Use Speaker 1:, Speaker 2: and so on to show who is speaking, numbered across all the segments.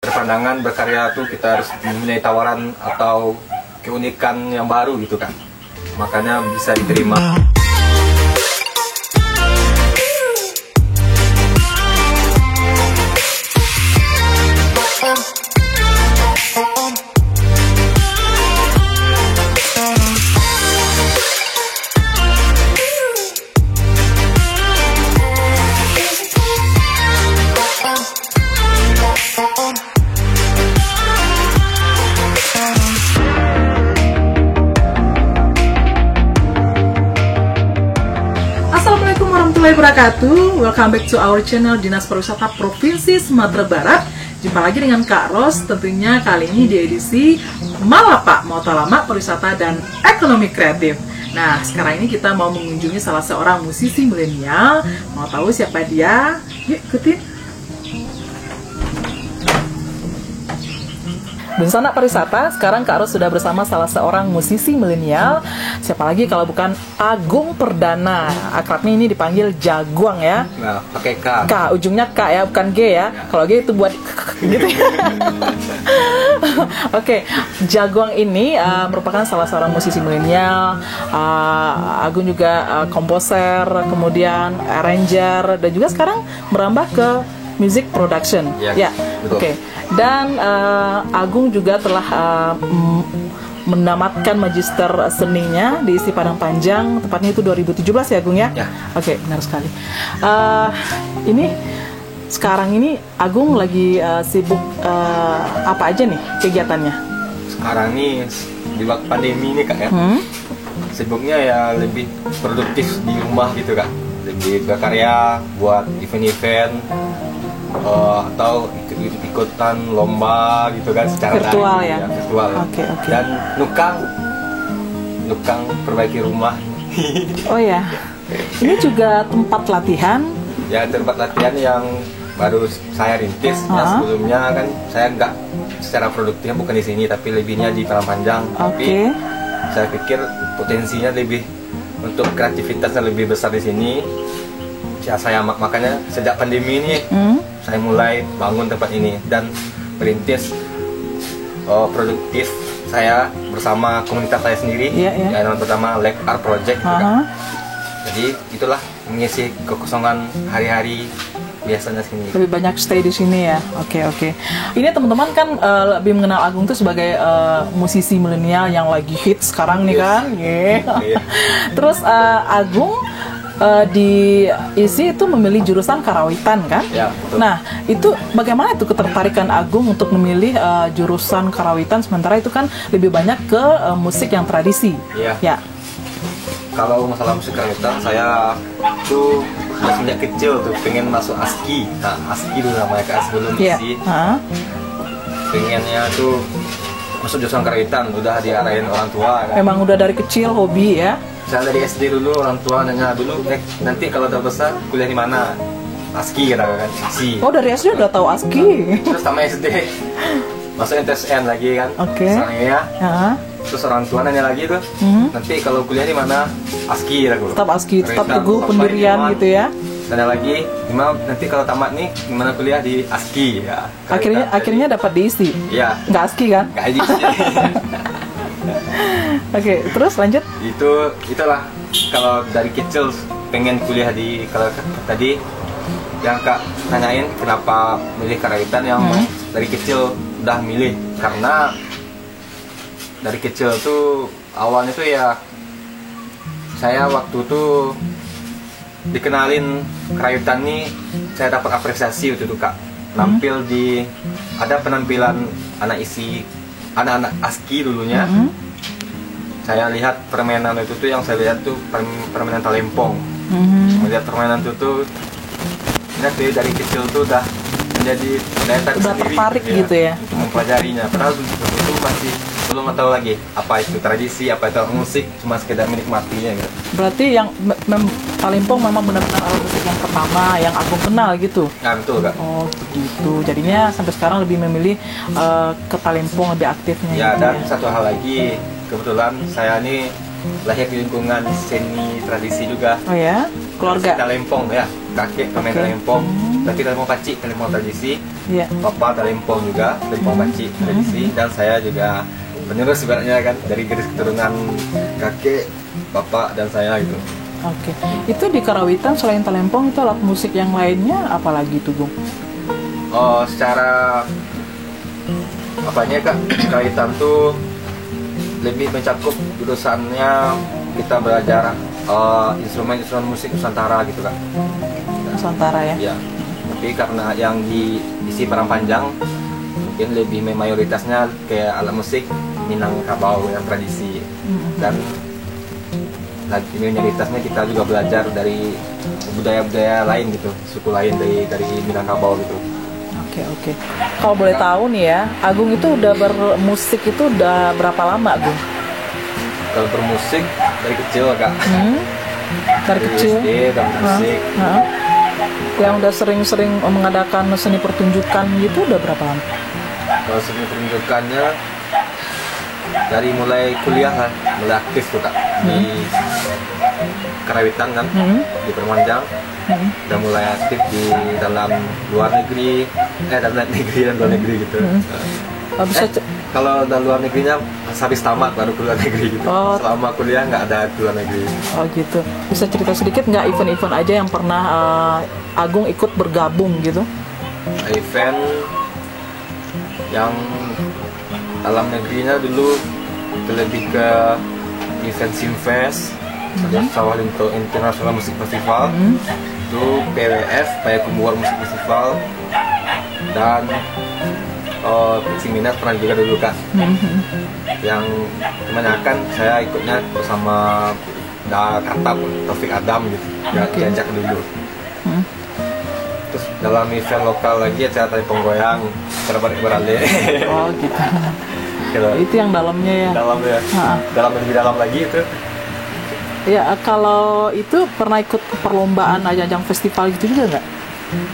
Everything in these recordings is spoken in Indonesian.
Speaker 1: Berpandangan berkarya tuh kita harus mempunyai tawaran atau keunikan yang baru gitu kan. Makanya bisa diterima.
Speaker 2: Assalamualaikum warahmatullahi wabarakatuh. Welcome back to our channel Dinas Pariwisata Provinsi Sumatera Barat. Jumpa lagi dengan Kak Ros, tentunya kali ini di edisi Malapa, Mautalamak Pariwisata dan Ekonomi Kreatif. Nah, sekarang ini kita mau mengunjungi salah seorang musisi milenial. Mau tahu siapa dia? Yuk, ikutin. Busana Pariwisata, sekarang Kak Ros sudah bersama salah seorang musisi milenial. Siapa lagi kalau bukan Agung Perdana. Akrabnya ini dipanggil Jaguang ya.
Speaker 1: Nah, pakai K.
Speaker 2: K, ujungnya K ya, bukan G ya. Kalau G itu buat gitu ya. Oke, Jaguang ini merupakan salah seorang musisi milenial. Agung juga komposer, kemudian arranger, dan juga sekarang merambah ke music production. Ya, oke. Dan Agung juga telah menamatkan magister seninya di ISI Padang Panjang, tepatnya itu 2017 ya Agung ya?
Speaker 1: Ya.
Speaker 2: Oke, benar sekali. Ini sekarang ini Agung lagi sibuk apa aja nih kegiatannya?
Speaker 1: Sekarang nih di waktu pandemi ini Kak ya. Sibuknya ya lebih produktif di rumah gitu Kak. Lebih berkarya buat event-event atau ikutan lomba gitu kan secara
Speaker 2: virtual
Speaker 1: daring,
Speaker 2: ya?
Speaker 1: Virtual.
Speaker 2: Oke.
Speaker 1: Dan nukang perbaiki rumah.
Speaker 2: Oh ya, ini juga tempat latihan.
Speaker 1: Ya, tempat latihan yang baru saya rintis. Ya, sebelumnya kan saya nggak secara produktifnya bukan di sini, tapi lebihnya di Padang Panjang. Tapi saya pikir potensinya lebih untuk kreativitasnya lebih besar di sini. Ya, saya makanya sejak pandemi ini saya mulai bangun tempat ini dan merintis produktif saya bersama komunitas saya sendiri. Yang pertama Lake Art Project. Jadi itulah mengisi kekosongan hari-hari biasanya sini.
Speaker 2: Lebih banyak stay di sini ya. Oke. Ini teman-teman kan lebih mengenal Agung tuh sebagai musisi milenial yang lagi hit sekarang nih kan. Terus Agung di ISI itu memilih jurusan karawitan kan?
Speaker 1: Ya, betul.
Speaker 2: Nah, itu bagaimana itu ketertarikan Agung untuk memilih jurusan karawitan, sementara itu kan lebih banyak ke musik yang tradisi. Ya.
Speaker 1: Kalau masalah musik karawitan, saya tuh udah sejak kecil tuh pengen masuk ASKI. Nah, ASKI dulu namanya Kak, sebelum ISI. Pengennya tuh masuk jurusan karawitan, udah diarahin orang tua kan.
Speaker 2: Memang udah dari kecil hobi ya?
Speaker 1: Saya dari SD dulu orang tua nanya dulu, nanti kalau udah besar kuliah di mana? ASKI kata kan.
Speaker 2: Oh, dari SD udah tahu ASKI.
Speaker 1: Terus sama SD masuk MTSN lagi kan. Misalnya ya. Terus orang tua nanya lagi tuh, nanti kalau kuliah di mana? ASKI aku.
Speaker 2: Tetap ASKI, tetap teguh pendirian gitu ya.
Speaker 1: Tanya lagi, gimana nanti kalau tamat nih gimana kuliah di ASKI ya.
Speaker 2: Akhirnya dapat diisi.
Speaker 1: Iya.
Speaker 2: Nggak ASKI kan?
Speaker 1: Nggak diisi.
Speaker 2: Oke, terus lanjut.
Speaker 1: Itulah kalau dari kecil pengen kuliah di, kalau tadi yang Kak tanyain kenapa milih karawitan, yang dari kecil udah milih karena dari kecil tuh awalnya tuh ya saya waktu tuh dikenalin karawitan nih, saya dapat apresiasi waktu itu Kak. Nampil di ada penampilan anak ISI, anak-anak ASKI dulunya. Saya lihat permainan itu tuh, yang saya lihat tuh permainan talempong. Melihat permainan itu tuh, dari kecil tuh udah menjadi daya tarik sendiri.
Speaker 2: Tertarik gitu ya?
Speaker 1: Untuk mempelajarinya. Padahal itu masih belum tahu lagi apa itu tradisi, apa itu musik, cuma sekedar menikmatinya gitu.
Speaker 2: Berarti yang talempong memang benar-benar alat musik yang pertama yang Agung kenal gitu?
Speaker 1: Nah, betul Kak.
Speaker 2: Oh gitu, jadinya sampai sekarang lebih memilih ke talempong lebih aktifnya.
Speaker 1: Ya,
Speaker 2: gitu
Speaker 1: dan satu hal lagi, kebetulan saya ini lahir di lingkungan seni tradisi juga.
Speaker 2: Oh ya, keluarga
Speaker 1: talempong ya, kakek pemain talempong. Berarti Talempong Paci, Talempong tradisi.
Speaker 2: Iya.
Speaker 1: Papa Talempong juga, Talempong Paci tradisi. Dan saya juga penerus sebenarnya kan dari garis keturunan kakek, bapak dan saya gitu.
Speaker 2: Oke. Itu di Karawitan selain Talempong itu alat musik yang lainnya apalagi tuh, Gung?
Speaker 1: Oh, secara apanya Kak, Karawitan tuh lebih mencakup jurusannya kita belajar instrumen-instrumen musik Nusantara gitu Kak.
Speaker 2: Nusantara ya?
Speaker 1: Ya. Tapi karena yang diisi Parang Panjang mungkin lebih mayoritasnya kayak alat musik Minangkabau yang tradisi. Dan lagi minoritasnya kita juga belajar dari budaya-budaya lain gitu, suku lain dari Minangkabau gitu.
Speaker 2: Oke. Kalau boleh tahu nih ya, Agung itu udah bermusik itu udah berapa lama, Agung?
Speaker 1: Kalau bermusik dari kecil Kak.
Speaker 2: Dari kecil?
Speaker 1: SD udah bermusik.
Speaker 2: Yang udah sering-sering mengadakan seni pertunjukan gitu udah berapa lama?
Speaker 1: Kalau seni pertunjukannya dari mulai kuliah lah, mulai aktif tuh Kak di Karawitan kan, di Permanjang. Udah mulai aktif di dalam luar negeri, dalam negeri dan luar negeri gitu. Kalau dalam luar negerinya habis tamat baru keluar negeri gitu. Selama kuliah nggak ada keluar negeri.
Speaker 2: Oh gitu. Bisa cerita sedikit nggak event-event aja yang pernah Agung ikut bergabung gitu?
Speaker 1: Event yang dalam negerinya dulu itu lebih ke event Simfest, Sawah Linto International Music Festival, itu PWF Payakumbuh Music Festival, dan Minat pernah juga dulu Kak. Yang kebanyakan saya ikutnya bersama Katab Taufik Adam gitu, diajak dulu. Terus dalam event lokal lagi acara Talempong Goyang, acara balik berale.
Speaker 2: Oh gitu. Itu yang dalamnya ya?
Speaker 1: Dalamnya, lebih dalam lagi itu.
Speaker 2: Ya, kalau itu pernah ikut perlombaan ajang festival gitu juga nggak?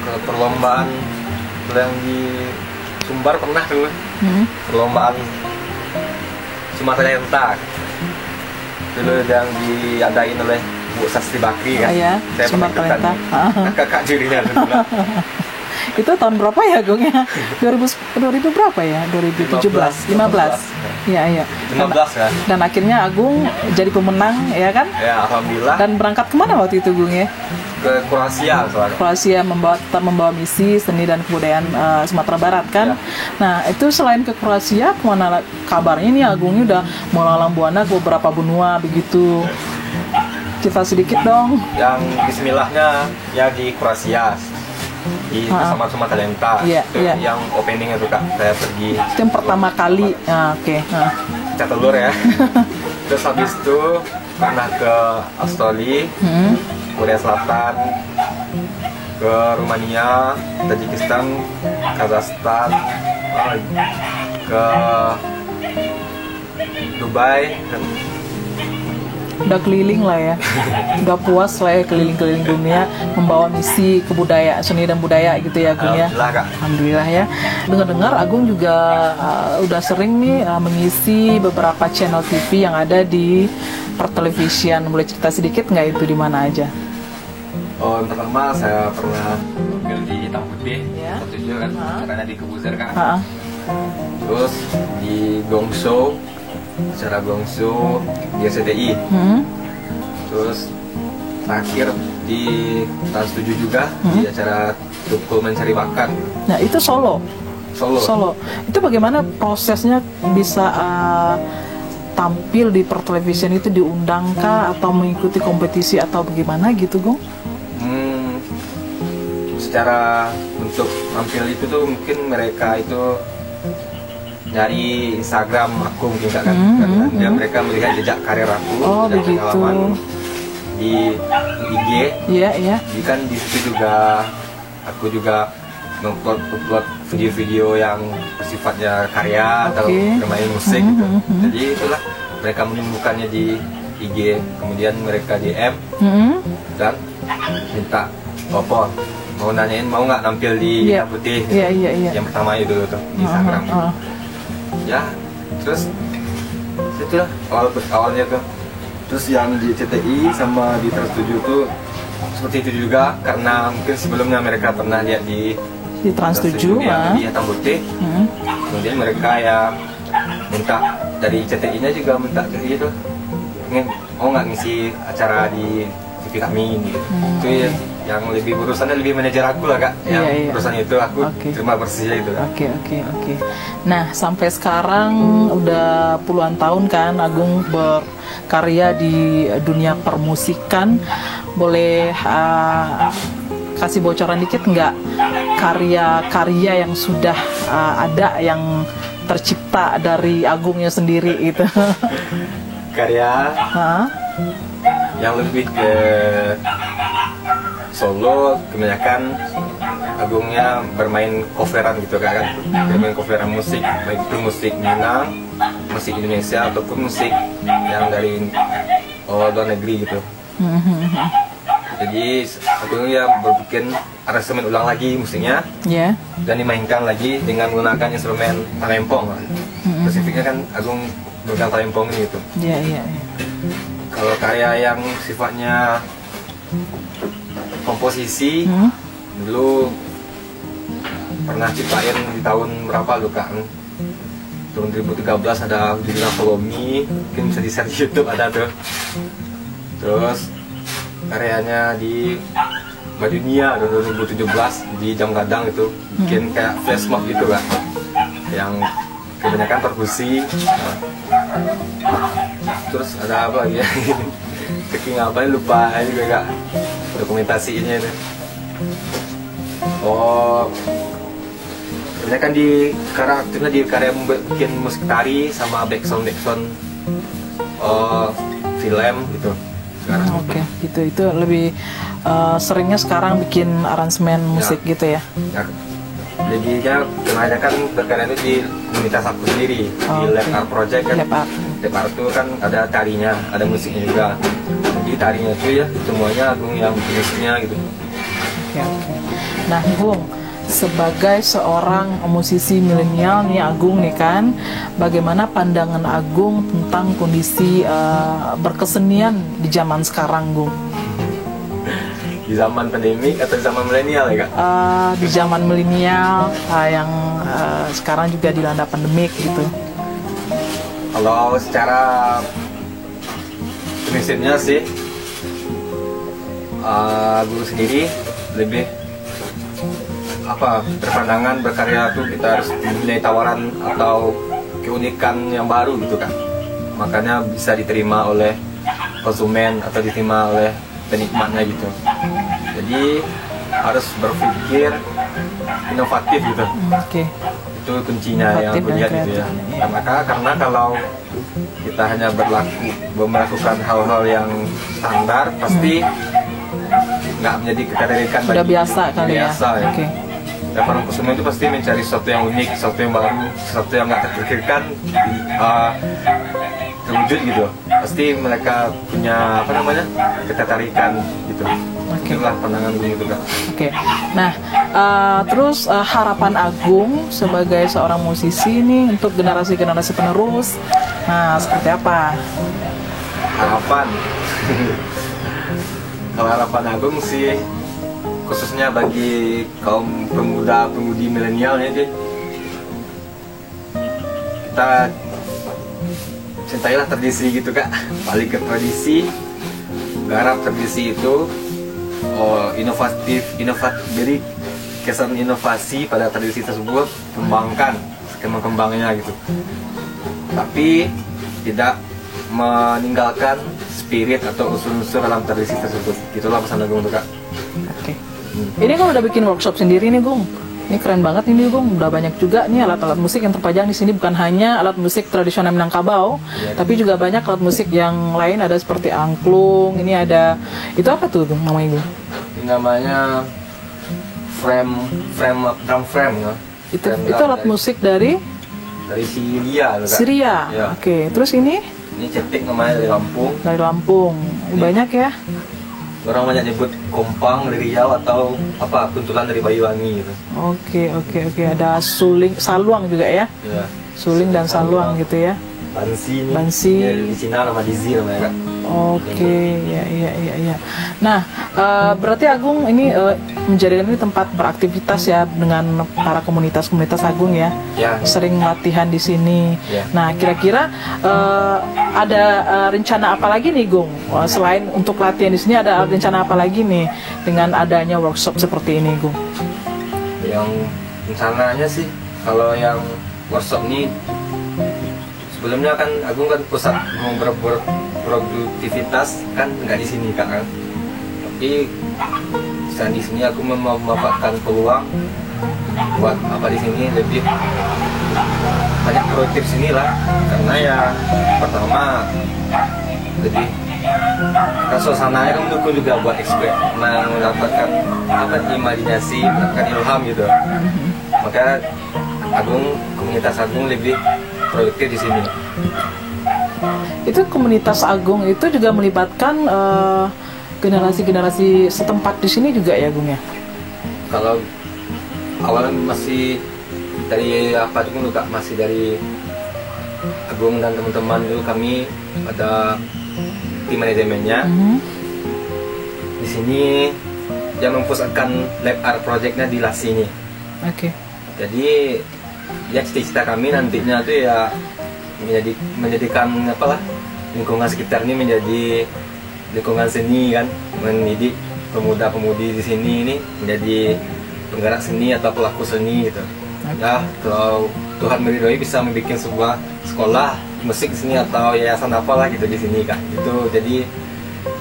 Speaker 1: Kalau perlombaan yang di Sumbar pernah dulu. Perlombaan Sumatera Entak. Dulu yang diadain oleh Bu Sasti Bakri kan.
Speaker 2: Iya,
Speaker 1: saya pernah ikutan. Kakak jurinya dulu.
Speaker 2: Itu tahun berapa ya, Gung ya? 2000 berapa ya? 2017, 15. Iya.
Speaker 1: 15 kan.
Speaker 2: Dan akhirnya Agung jadi pemenang, ya kan?
Speaker 1: Ya, alhamdulillah.
Speaker 2: Dan berangkat kemana waktu itu, Gung ya?
Speaker 1: Ke Kroasia soalnya.
Speaker 2: Kroasia membawa misi seni dan kebudayaan Sumatera Barat kan. Ya. Nah, itu selain ke Kroasia, kemana kabarnya nih Agung udah melalang buana ke beberapa benua begitu. Kita sedikit dong.
Speaker 1: Yang bismillahnya ya di Kroasia. Di sama Talenta. Itu yang openingnya tuh Kak, saya pergi.
Speaker 2: Itu yang pertama kali. Oke.
Speaker 1: Cat telur ya. Terus habis itu pernah ke Australia, Korea Selatan, ke Rumania, Tajikistan, Kazakhstan, ke Dubai.
Speaker 2: Udah keliling lah ya, udah puas lah ya keliling-keliling dunia membawa misi kebudayaan, seni dan budaya gitu ya Agung ya. Alhamdulillah ya. Dengar-dengar Agung juga udah sering nih mengisi beberapa channel TV yang ada di pertelevisian. Boleh cerita sedikit nggak itu di mana aja?
Speaker 1: Oh, yang pertama saya pernah tampil di Hitam Putih, satu juga kan, acaranya di Kebuzer kan. Terus di Gongshow, acara Gongshow di SCTI. Terus terakhir di Trans 7 juga di acara Tukul Mencari Bakat.
Speaker 2: Nah itu Solo. Itu bagaimana prosesnya bisa tampil di pertelevisian itu, diundangkah atau mengikuti kompetisi atau bagaimana gitu, Gung?
Speaker 1: Secara untuk tampil itu tuh mungkin mereka itu nyari Instagram aku mungkin kan, karena mereka melihat jejak karir aku, jejak pengalaman di IG.
Speaker 2: Iya.
Speaker 1: Jadi kan di situ juga aku juga upload video-video yang sifatnya karya atau bermain musik gitu. Jadi itulah mereka menemukannya di IG, kemudian mereka DM dan minta telepon, mau nanyain mau nggak nampil di Hitam Putih. Yang pertama itu tuh di Instagram. Ya, terus itulah awalnya tuh. Terus yang di CTI sama di Trans 7 tuh seperti itu juga karena mungkin sebelumnya mereka pernah lihat di
Speaker 2: Trans 7
Speaker 1: yang di Hitam Putih. Kemudian mereka ya minta dari CTI-nya juga minta gitu, nggak ngisi acara di TV kami gitu. Itu ya, yang lebih urusannya lebih manajer aku lah kak, yang urusan itu aku terima bersih itu.
Speaker 2: Oke. Nah sampai sekarang udah puluhan tahun kan Agung berkarya di dunia permusikan. Boleh kasih bocoran dikit nggak karya-karya yang sudah ada yang tercipta dari Agungnya sendiri itu?
Speaker 1: Karya yang lebih ke solo, kebanyakan Agungnya bermain coveran gitu kan, bermain coveran musik, baik itu musik Minang, musik Indonesia ataupun musik yang dari luar negeri gitu. Jadi Agungnya berbikin aransemen ulang lagi musiknya, dan dimainkan lagi dengan menggunakan instrumen talempong. Spesifiknya kan Agung bukan talempong gitu. Kalau karya yang sifatnya komposisi, dulu pernah ciptain di tahun berapa lu kan? Tahun 2013 ada Udina Kolomi, mungkin bisa di-share di YouTube ada tuh. Terus karyanya di Badunia 2017 di Jam Gadang itu bikin kayak flash mob gitu kan, yang kebanyakan perkusi. Terus ada apa lagi ya? Saking apa lupa juga kak dokumentasinya itu. Kebanyakan di karakternya di karya bikin musik tari sama backsound film gitu. Gitu
Speaker 2: itu lebih seringnya sekarang bikin aransemen musik gitu ya.
Speaker 1: Jadinya kebanyakan berkarya itu di komunitas aku sendiri di Lab Art Project kan. Lab Art itu kan ada tarinya, ada musiknya juga. Jadi tarinya itu ya semuanya Agung yang bikin musiknya gitu.
Speaker 2: Nah Gung, sebagai seorang musisi milenial nih Agung nih kan, bagaimana pandangan Agung tentang kondisi berkesenian di zaman sekarang Gung?
Speaker 1: Di zaman pandemi atau di zaman milenial ya kak?
Speaker 2: Di zaman milenial yang sekarang juga dilanda pandemik gitu.
Speaker 1: Kalau secara prinsipnya sih, guru sendiri lebih berpandangan berkarya tuh kita harus mempunyai tawaran atau keunikan yang baru gitu kan, makanya bisa diterima oleh konsumen atau diterima oleh penikmatnya gitu. Jadi harus berpikir inovatif gitu. Itu kuncinya yang aku lihat gitu ya. Karena kalau kita hanya melakukan hal-hal yang standar, pasti nggak menjadi ketertarikan bagi
Speaker 2: udah biasa kali ya.
Speaker 1: Ya, para konsumen itu pasti mencari sesuatu yang unik, sesuatu yang baru, sesuatu yang nggak terpikirkan terwujud gitu. Pasti mereka punya ketertarikan gitu. Itulah pandangan gue gitu kan.
Speaker 2: Nah, terus harapan Agung sebagai seorang musisi ini untuk generasi-generasi penerus, nah seperti apa?
Speaker 1: Harapan. Kalau harapan Agung sih khususnya bagi kaum pemuda-pemudi milenial ya, kita cintailah tradisi gitu kak, balik ke tradisi, garap tradisi itu, inovatif, beri kesan inovasi pada tradisi tersebut, kembangkan kembangnya gitu, tapi tidak meninggalkan spirit atau unsur-unsur dalam tradisi tersebut. Gitulah pesan Agung untuk kak.
Speaker 2: Ini kan udah bikin workshop sendiri nih Gung. Ini keren banget ini Gung. Udah banyak juga nih alat-alat musik yang terpajang di sini. Bukan hanya alat musik tradisional Minangkabau, tapi juga banyak alat musik yang lain. Ada seperti angklung. Ini ada, itu apa tuh Gung namanya Gung?
Speaker 1: Ini namanya drum frame ya.
Speaker 2: Itu alat musik dari
Speaker 1: Syria.
Speaker 2: Syria.
Speaker 1: Ya.
Speaker 2: Terus ini
Speaker 1: cetik namanya dari Lampung.
Speaker 2: Dari Lampung. Banyak ya.
Speaker 1: Orang banyak nyebut kompang dari Riau atau kuntulan dari Banyuwangi gitu.
Speaker 2: Oke. Ada suling, saluang juga ya?
Speaker 1: Iya.
Speaker 2: Suling dan saluang gitu ya.
Speaker 1: Bansi nih.
Speaker 2: Bansi.
Speaker 1: Ya, di Cina nama Dizzy namanya Kak.
Speaker 2: Oke, ya. Nah, berarti Agung ini menjadikan ini tempat beraktivitas ya dengan para komunitas Agung ya.
Speaker 1: Ya.
Speaker 2: Sering latihan di sini.
Speaker 1: Ya.
Speaker 2: Nah, kira-kira ada rencana apa lagi nih, Gung? Selain untuk latihan di sini, ada rencana apa lagi nih dengan adanya workshop seperti ini, Gung?
Speaker 1: Yang rencananya sih kalau yang workshop ini sebelumnya kan Agung kan pusat mau berproduktivitas kan nggak di sini kan, tapi di sini aku memanfaatkan peluang buat apa di sini lebih banyak produktif sini lah, karena ya pertama lebih kan suasananya kan mendukung juga buat mendapatkan apa imajinasi, mendapatkan ilham gitu. Maka komunitas Agung lebih produktif di sini.
Speaker 2: Itu komunitas Agung itu juga melibatkan generasi-generasi setempat di sini juga ya, Gung ya?
Speaker 1: Kalau awalnya masih dari apa dulu Kak, masih dari Agung dan teman-teman dulu, kami ada tim manajemennya. Di sini yang mempusatkan lab art projectnya di LAS ini.
Speaker 2: Oke.
Speaker 1: Jadi ya cita-cita kami nantinya tuh ya menjadikan apalah lingkungan sekitar ini menjadi lingkungan seni kan, mendidik pemuda-pemudi di sini ini menjadi penggerak seni atau pelaku seni gitu. Ya kalau Tuhan meridhoi bisa membuat sebuah sekolah musik seni atau yayasan apalah gitu di sini kan. Itu jadi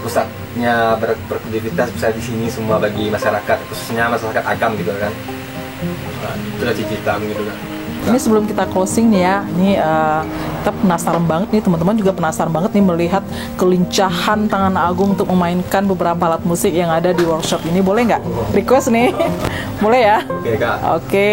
Speaker 1: pusatnya beraktivitas bisa di sini semua bagi masyarakat, khususnya masyarakat Agam gitu kan. Nah, itu lah cita-cita gitu kan.
Speaker 2: Ini sebelum kita closing nih ya, ini kita penasaran banget nih, teman-teman juga penasaran banget nih melihat kelincahan tangan Agung untuk memainkan beberapa alat musik yang ada di workshop ini. Boleh nggak? Request nih, boleh ya?
Speaker 1: Oke Kak.
Speaker 2: Oke.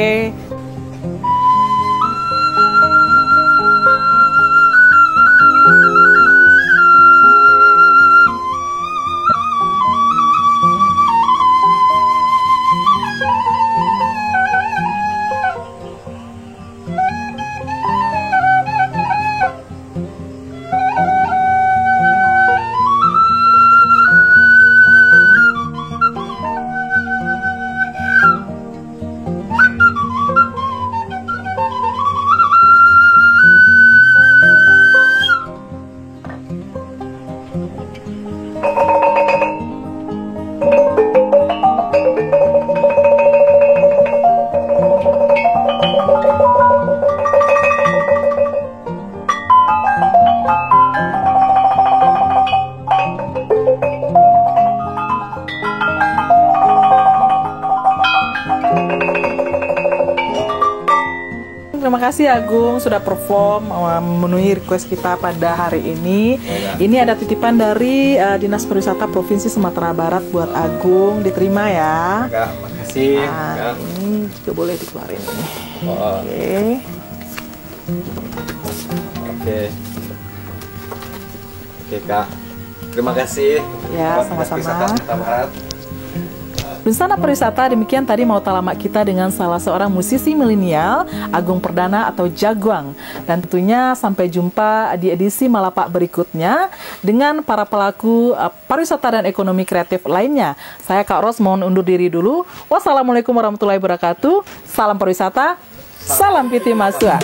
Speaker 2: Terima kasih Agung sudah perform memenuhi request kita pada hari ini. Ini ada titipan dari Dinas Pariwisata Provinsi Sumatera Barat buat Agung, diterima ya.
Speaker 1: Kak, makasih.
Speaker 2: Nah, ini juga boleh dikeluarin ini.
Speaker 1: Oh. Oke. Oke Kak. Terima kasih.
Speaker 2: Ya,
Speaker 1: buat Dinas
Speaker 2: sama-sama.
Speaker 1: Pariwisata Sumatera Barat.
Speaker 2: Bersama Pariwisata, demikian tadi Mauta Lama kita dengan salah seorang musisi milenial, Agung Perdana atau Jaguang. Dan tentunya sampai jumpa di edisi Malapak berikutnya dengan para pelaku pariwisata dan ekonomi kreatif lainnya. Saya Kak Ros mohon undur diri dulu. Wassalamualaikum warahmatullahi wabarakatuh. Salam pariwisata, salam Piti Masua.